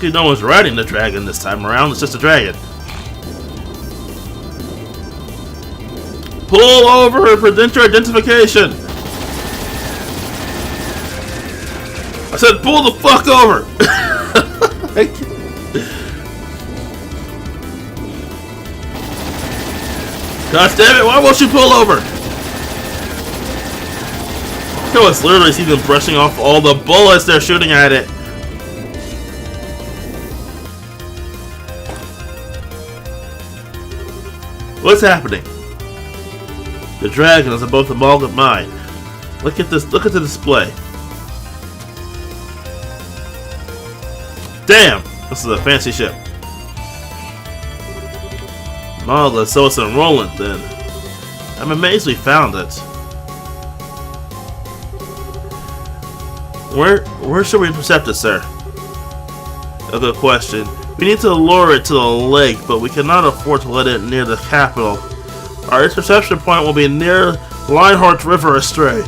Lucky no one's riding the dragon this time around, it's just a dragon. Pull over for your identification! I said pull the fuck over! God damn it, why won't you pull over? Yo, it's literally see them brushing off all the bullets they're shooting at it. What's happening? The dragon is above the mall of mine. Look at this, look at the display. Damn! This is a fancy ship. Marvelous, so it's enrolling then. I'm amazed we found it. Where should we intercept it, sir? A good question. We need to lure it to the lake, but we cannot afford to let it near the capital. Our interception point will be near Lionheart River astray.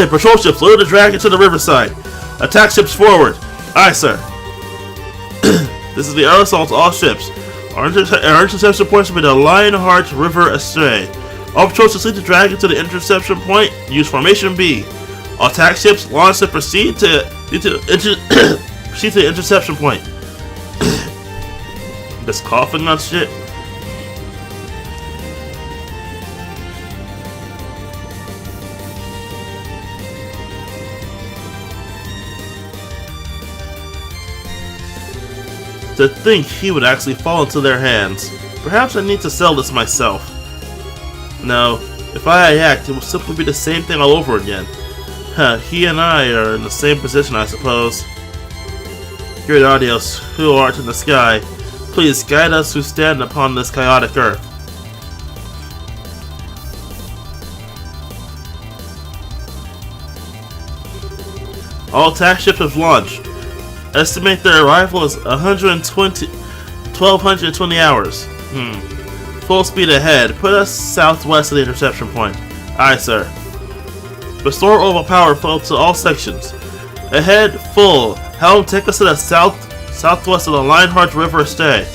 Patrol ships, lure the dragon to the riverside. Attack ships forward. Aye, sir. This is the air assault to all ships. Our interception points will be the Lionheart River astray. All patrol ships lead the dragon to the interception point. Use formation B. All attack ships launch and proceed to the interception point. Just coughing on shit. To think he would actually fall into their hands. Perhaps I need to sell this myself. No, if I act, it will simply be the same thing all over again. He and I are in the same position, I suppose. Great Audios, who art in the sky, please guide us who stand upon this chaotic earth. All attack ships have launched. Estimate their arrival is 1220 hours. Full speed ahead. Put us southwest of the interception point. Aye, sir. Restore orbital power flow to all sections. Ahead, full. Helm, take us to the southwest of the Lionheart River stay.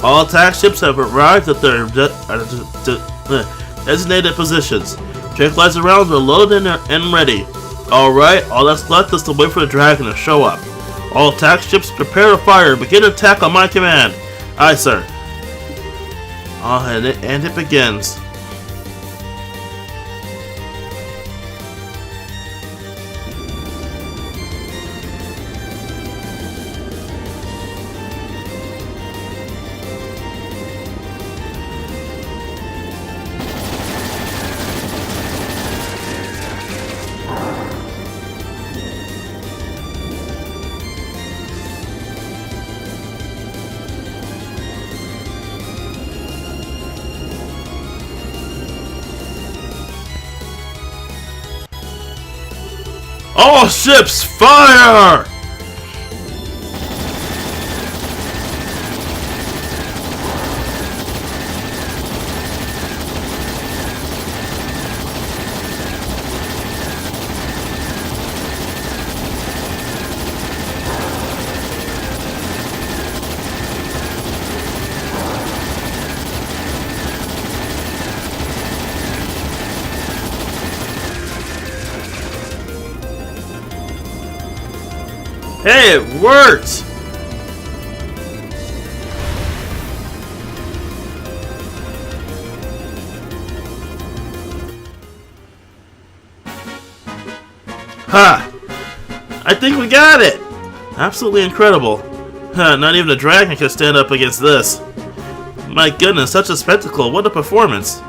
All attack ships have arrived at their designated positions. Tranquilizer rounds are loaded and ready. Alright, all that's left is to wait for the dragon to show up. All attack ships prepare to fire. Begin attack on my command. Aye, sir. And it begins. All ships, fire! Hey, it worked! Ha! I think we got it! Absolutely incredible. Not even a dragon can stand up against this. My goodness, such a spectacle. What a performance.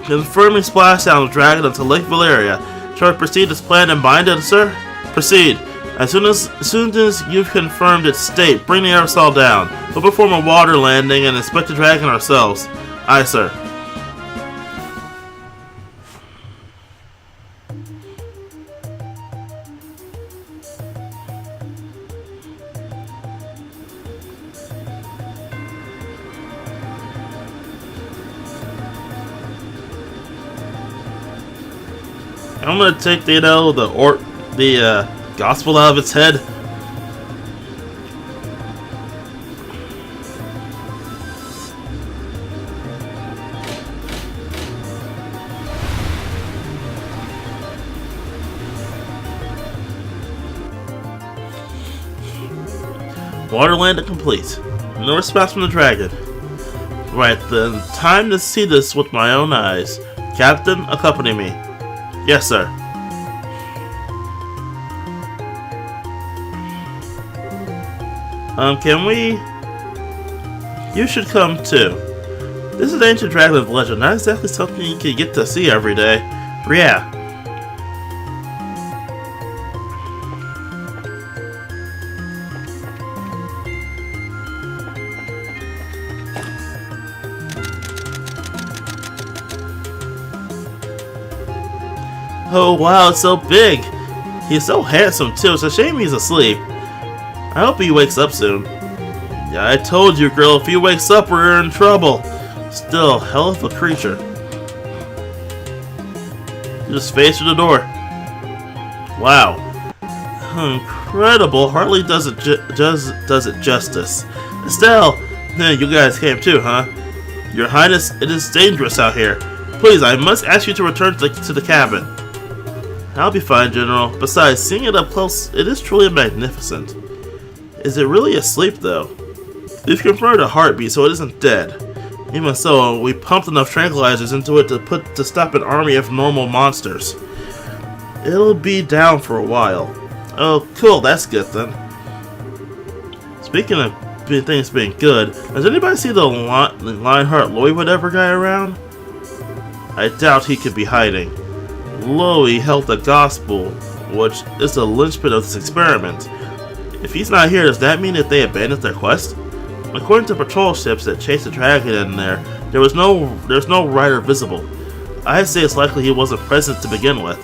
Confirming splashdown of dragon into Lake Valeria. Shall we proceed as planned and binded, sir? Proceed. As soon as you've confirmed its state, bring the aerosol down. We'll perform a water landing and inspect the dragon ourselves. Aye, sir. I'm gonna take the gospel out of its head. Water landing complete. No response from the dragon. Right then, time to see this with my own eyes. Captain, accompany me. Yes, sir. Can we? You should come too. This is ancient dragon of legend, not exactly something you can get to see every day. Yeah. Oh wow, it's so big. He's so handsome too. It's a shame he's asleep. I hope he wakes up soon. Yeah, I told you, girl, if he wakes up, we're in trouble. Still, hell of a creature. Just face to the door. Wow. Incredible. Hardly does it justice. Estelle, you guys came too, huh? Your Highness, it is dangerous out here. Please, I must ask you to return to the cabin. I'll be fine, General. Besides, seeing it up close, it is truly magnificent. Is it really asleep, though? We've confirmed a heartbeat, so it isn't dead. Even so, we pumped enough tranquilizers into it to stop an army of normal monsters. It'll be down for a while. Oh, cool, that's good then. Speaking of things being good, does anybody see the Lionheart Lowy whatever guy around? I doubt he could be hiding. Lowy held the gospel, which is the linchpin of this experiment. If he's not here, does that mean that they abandoned their quest? According to patrol ships that chased the dragon in there's no rider visible. I'd say it's likely he wasn't present to begin with.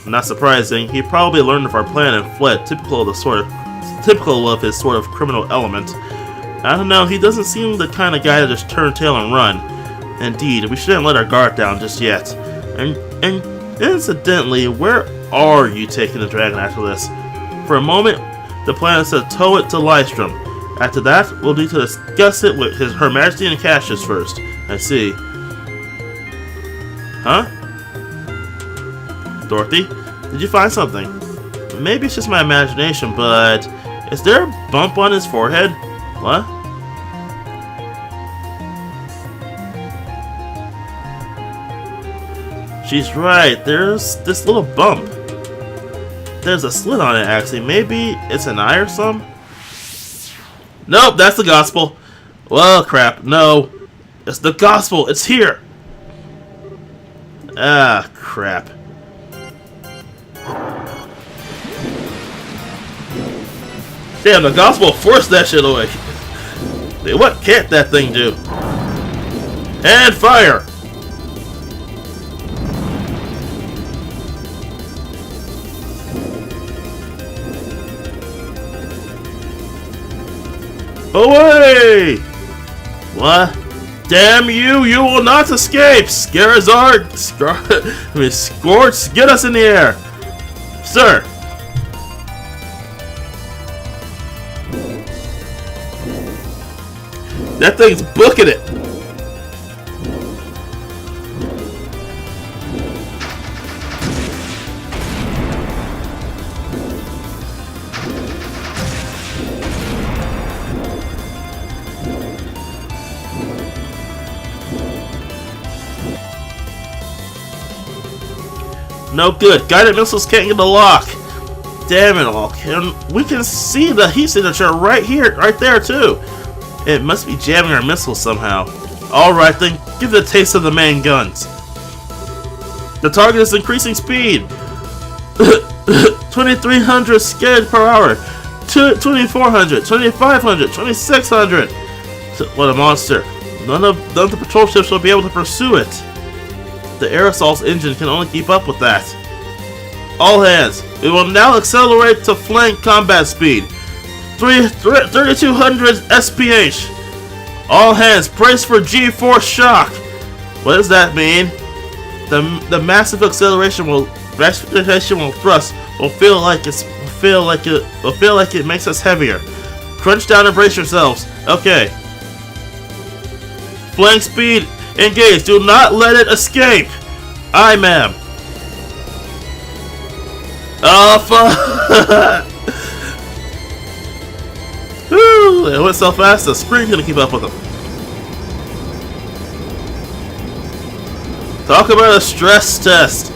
Not surprising. He probably learned of our plan and fled, typical of his sort of criminal element. I don't know. He doesn't seem the kind of guy to just turn tail and run. Indeed, we shouldn't let our guard down just yet. And incidentally, where are you taking the dragon after this? For a moment, the plan is to tow it to Lystrom. After that, we'll need to discuss it with Her Majesty and Cassius first. I see. Huh? Dorothy, did you find something? Maybe it's just my imagination, but is there a bump on his forehead? What? She's right, there's this little bump. There's a slit on it, actually. Maybe it's an eye or something? Nope, that's the gospel. Well, crap, no. It's the gospel, it's here. Ah, crap. Damn, the gospel forced that shit away. What can't that thing do? And fire! Away! What? Damn you! You will not escape! Scarazard! Scorch! Get us in the air! Sir! That thing's booking it! No good. Guided missiles can't get the lock. Damn it all. We can see the heat signature right here, right there too. It must be jamming our missiles somehow. Alright then, give it a taste of the main guns. The target is increasing speed. 2300 skid per hour. 2400, 2500, 2600. What a monster. None of the patrol ships will be able to pursue it. The aerosol's engine can only keep up with that. All hands, we will now accelerate to flank combat speed. 3200 SPH. All hands, brace for G-force shock. What does that mean? The massive acceleration will thrust will feel like it makes us heavier. Crunch down and brace yourselves. Okay. Flank speed, engage. Do not let it escape. Aye, ma'am. Oh, fuck. Whew, it went so fast, the screen's gonna keep up with them. Talk about a stress test.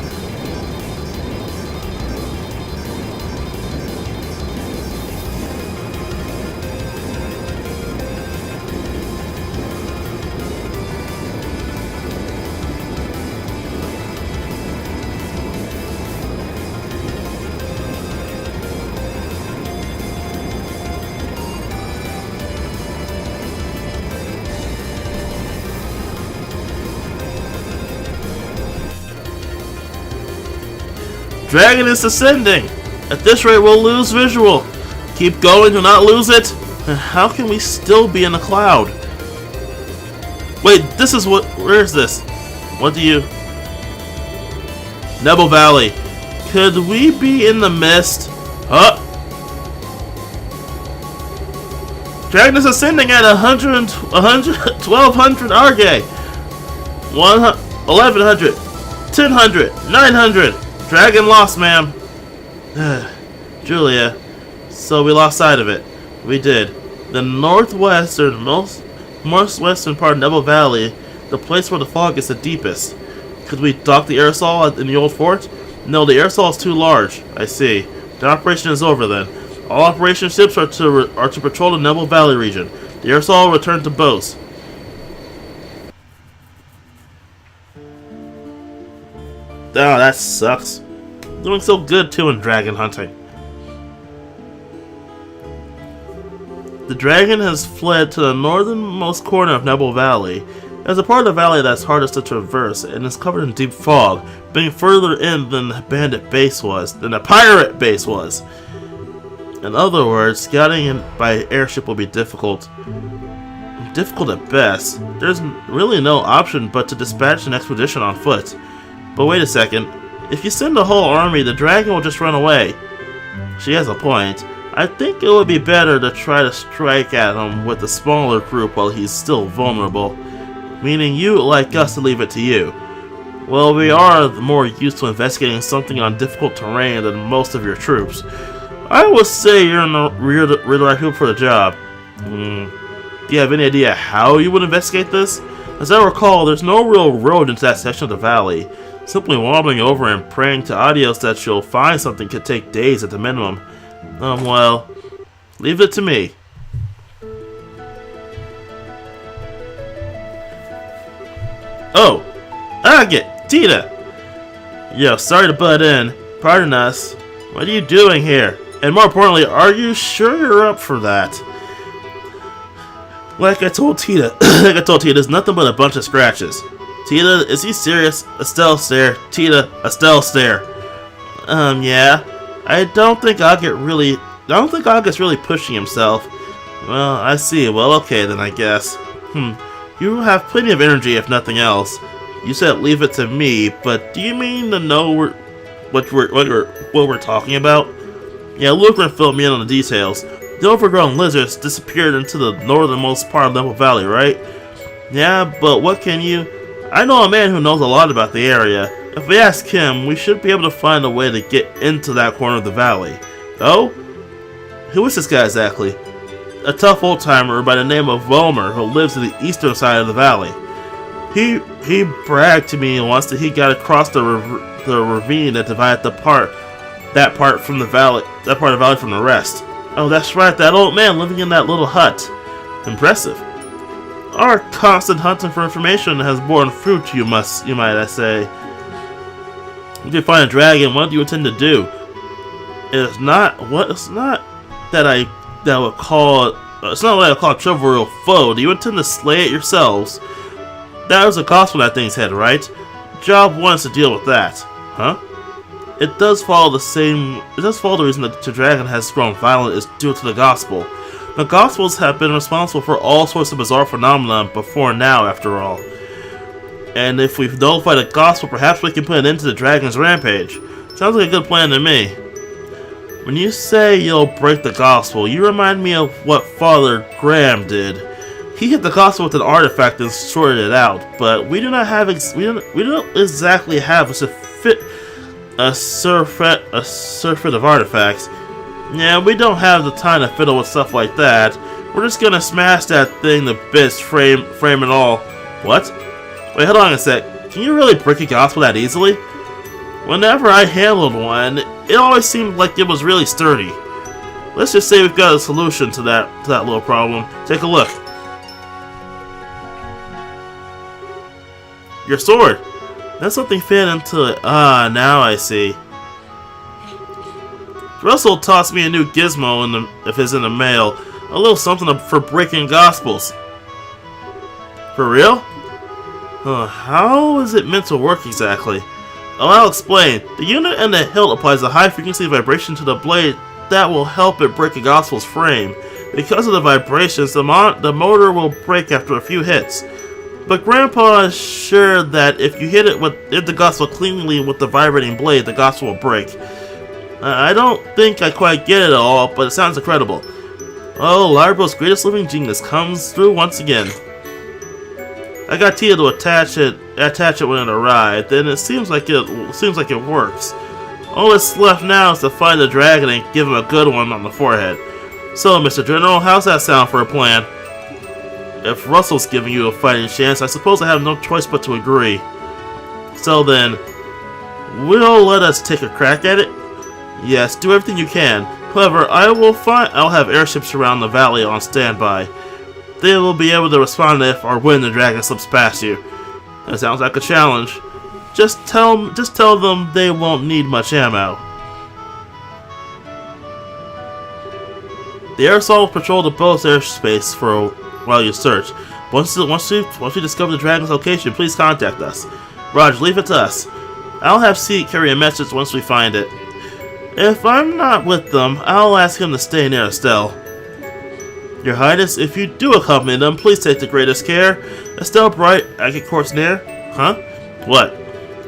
Dragon is descending. At this rate, we'll lose visual. Keep going, do not lose it. How can we still be in a cloud? Wait, this is what... Where is this? What do you... Nebel Valley. Could we be in the mist? Huh? Dragon is ascending at 1200 Arge. 1100. 1000. 900. Dragon lost, ma'am. Julia. So we lost sight of it. We did. The most western part of Nebel Valley, the place where the fog is the deepest. Could we dock the aerosol in the old fort? No, the aerosol is too large. I see. The operation is over then. All operation ships are to patrol the Nebel Valley region. The aerosol will return to boats. Oh, that sucks. Doing so good too in dragon hunting. The dragon has fled to the northernmost corner of Nebel Valley. It is a part of the valley that's hardest to traverse and is covered in deep fog, being further in than the pirate base was. In other words, scouting by airship will be difficult. Difficult at best. There's really no option but to dispatch an expedition on foot. But wait a second. If you send the whole army, the dragon will just run away. She has a point. I think it would be better to try to strike at him with a smaller group while he's still vulnerable. Meaning you would like us to leave it to you. Well, we are more used to investigating something on difficult terrain than most of your troops. I would say you're the right group for the job. Do you have any idea how you would investigate this? As I recall, there's no real road into that section of the valley. Simply wandering over and praying to Adios that you'll find something could take days at the minimum. Well, leave it to me. Oh, Agate, Tita! Yo, sorry to butt in. Pardon us. What are you doing here? And more importantly, are you sure you're up for that? Like I told Tita, there's nothing but a bunch of scratches. Tita, is he serious? Estelle stare. Tita, Estelle stare. Yeah. I don't think Agate's really pushing himself. Well, I see. Well, okay then, I guess. You have plenty of energy, if nothing else. You said leave it to me, but do you mean to know what we're talking about? Yeah, Lucran filled me in on the details. The overgrown lizards disappeared into the northernmost part of Nebel Valley, right? Yeah, but what can you... I know a man who knows a lot about the area. If we ask him, we should be able to find a way to get into that corner of the valley. Oh? Who is this guy exactly? A tough old-timer by the name of Vollmer who lives to the eastern side of the valley. He bragged to me once that he got across the ravine that divided that part of the valley from the rest. Oh, that's right, that old man living in that little hut. Impressive. Our constant hunting for information has borne fruit, you might say. If you find a dragon, what do you intend to do? It's not that that would call it's not what I call a trivial foe. Do you intend to slay it yourselves? That was the cost on that thing's head, right? Job 1 is to deal with that. Huh? It does follow the reason that the dragon has grown violent is due to the gospel. The gospels have been responsible for all sorts of bizarre phenomena before now, after all. And if we've nullified the gospel, perhaps we can put an end to the dragon's rampage. Sounds like a good plan to me. When you say you'll break the gospel, you remind me of what Father Graham did. He hit the gospel with an artifact and sorted it out, but we do not exactly have a surfeit of artifacts. Yeah, we don't have the time to fiddle with stuff like that. We're just gonna smash that thing to bits, frame and all. What? Wait, hold on a sec. Can you really break a gospel that easily? Whenever I handled one, it always seemed like it was really sturdy. Let's just say we've got a solution to that little problem. Take a look. Your sword. That's something fit into it. Ah, now I see. Russell tossed me a new gizmo if it's in the mail. A little something for breaking gospels. For real? How is it meant to work exactly? Oh, I'll explain. The unit and the hilt applies a high-frequency vibration to the blade that will help it break a gospel's frame. Because of the vibrations, the motor will break after a few hits. But Grandpa is sure that if you hit the gospel cleanly with the vibrating blade, the gospel will break. I don't think I quite get it all, but it sounds incredible. Oh, Larbo's greatest living genius comes through once again. I got Tia to attach it when it arrived, and it seems like it works. All that's left now is to find the dragon and give him a good one on the forehead. So, Mr. General, how's that sound for a plan? If Russell's giving you a fighting chance, I suppose I have no choice but to agree. So then, will let us take a crack at it? Yes, do everything you can. However, I'll have airships around the valley on standby. They will be able to respond if or when the dragon slips past you. That sounds like a challenge. Just tell them they won't need much ammo. The air assault will patrol the boat's airspace while you search. Once you discover the dragon's location, please contact us. Roger, leave it to us. I'll have Seat carry a message once we find it. If I'm not with them, I'll ask him to stay near Estelle. Your Highness, if you do accompany them, please take the greatest care. Estelle Bright, Agate Court's near? Huh? What?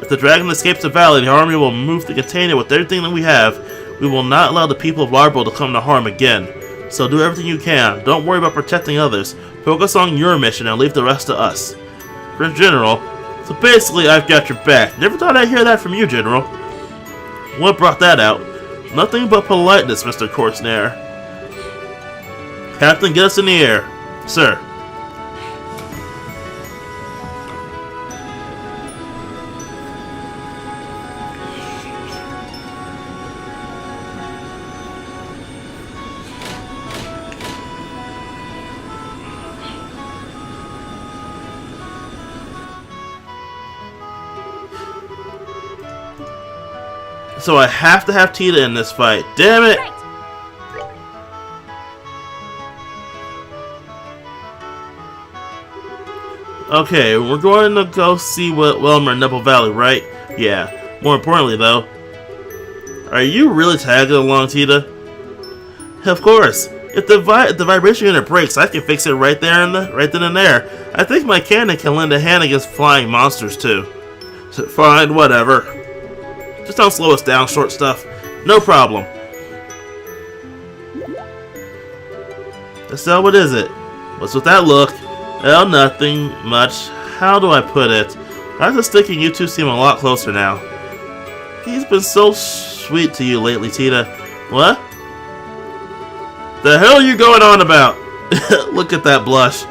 If the dragon escapes the valley, the army will move to contain it with everything that we have. We will not allow the people of Larbo to come to harm again. So do everything you can. Don't worry about protecting others. Focus on your mission and leave the rest to us. Prince General, so basically I've got your back. Never thought I'd hear that from you, General. What brought that out? Nothing but politeness, Mr. Corsnair. Captain, get us in the air. Sir. So I have to have Tita in this fight. Damn it! Okay, we're going to go see what Wilmer in Nebel Valley, right? Yeah. More importantly, though, are you really tagging along, Tita? Of course. If the vibration unit breaks, I can fix it right then and there. I think my cannon can lend a hand against flying monsters too. So, fine, whatever. Just don't slow us down, short stuff. No problem. So what is it? What's with that look? Well, nothing much. How do I put it? I'm just thinking you two seem a lot closer now. He's been so sweet to you lately, Tita. What? The hell are you going on about? Look at that blush.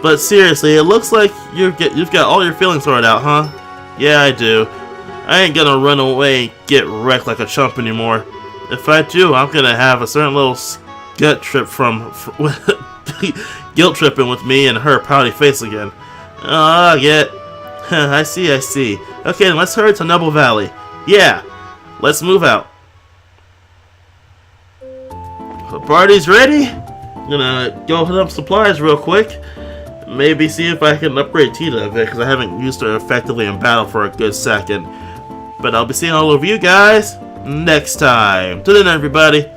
But seriously, it looks like you've got all your feelings sorted out, huh? Yeah, I do. I ain't gonna run away and get wrecked like a chump anymore. If I do, I'm gonna have a certain little gut trip from guilt tripping with me and her pouty face again. I see. Okay, then let's hurry to Nebel Valley. Yeah, let's move out. The party's ready. I'm gonna go hit up supplies real quick. Maybe see if I can upgrade Tita a bit, because I haven't used her effectively in battle for a good second. But I'll be seeing all of you guys next time. Till then, everybody.